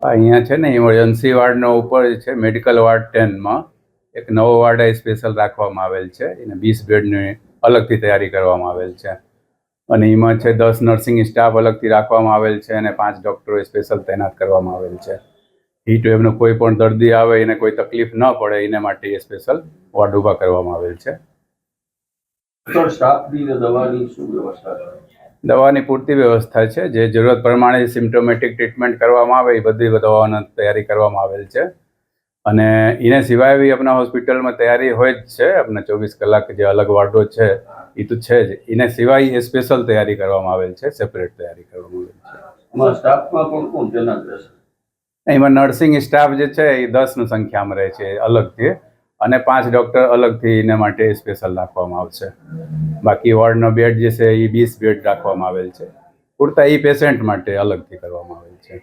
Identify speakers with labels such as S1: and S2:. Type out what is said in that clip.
S1: અહીંયા છે ને ઇમરજન્સી વાર્ડનો ઉપર છે મેડિકલ વોર્ડ 10માં એક નવો વોર્ડ સ્પેશિયલ રાખવામાં આવેલ છે. એને 20 બેડની અલગથી તૈયારી કરવામાં આવેલ છે અને એમાં છે 10 નર્સિંગ સ્ટાફ અલગથી રાખવામાં આવેલ છે અને 5 ડૉક્ટરો સ્પેશિયલ તૈનાત કરવામાં આવેલ છે. હીટ વેવનો કોઈ પણ દર્દી આવે એને કોઈ તકલીફ ન પડે એને માટે સ્પેશિયલ વોર્ડ ઊભા કરવામાં આવેલ છે. દવાની પૂરતી વ્યવસ્થા છે. જે જરૂરત પ્રમાણે સિમ્ટોમેટિક ટ્રીટમેન્ટ કરવામાં આવે એ બધી દવાની તૈયારી કરવામાં આવેલ છે અને એને સિવાય બી આપણા હોસ્પિટલમાં તૈયારી હોય જ છે. આપણે 24 કલાક જે અલગ વોર્ડો છે એ તો છે જ. એને સિવાય સ્પેશિયલ તૈયારી કરવામાં આવેલ છે, સેપરેટ તૈયારી કરવામાં આવેલ છે.
S2: સ્ટાફમાં કોણ કોણ તૈનાત રહેશે?
S1: એમાં નર્સિંગ સ્ટાફ જે છે એ 10ની સંખ્યામાં રહે છે અલગથી અને 5 ડૉક્ટર અલગથી એના માટે સ્પેશિયલ રાખવામાં આવશે. બાકી વોર્ડનો બેડ જે છે એ 20 બેડ રાખવામાં આવેલ છે. પૂરતા એ પેશન્ટ માટે અલગથી કરવામાં આવેલ છે.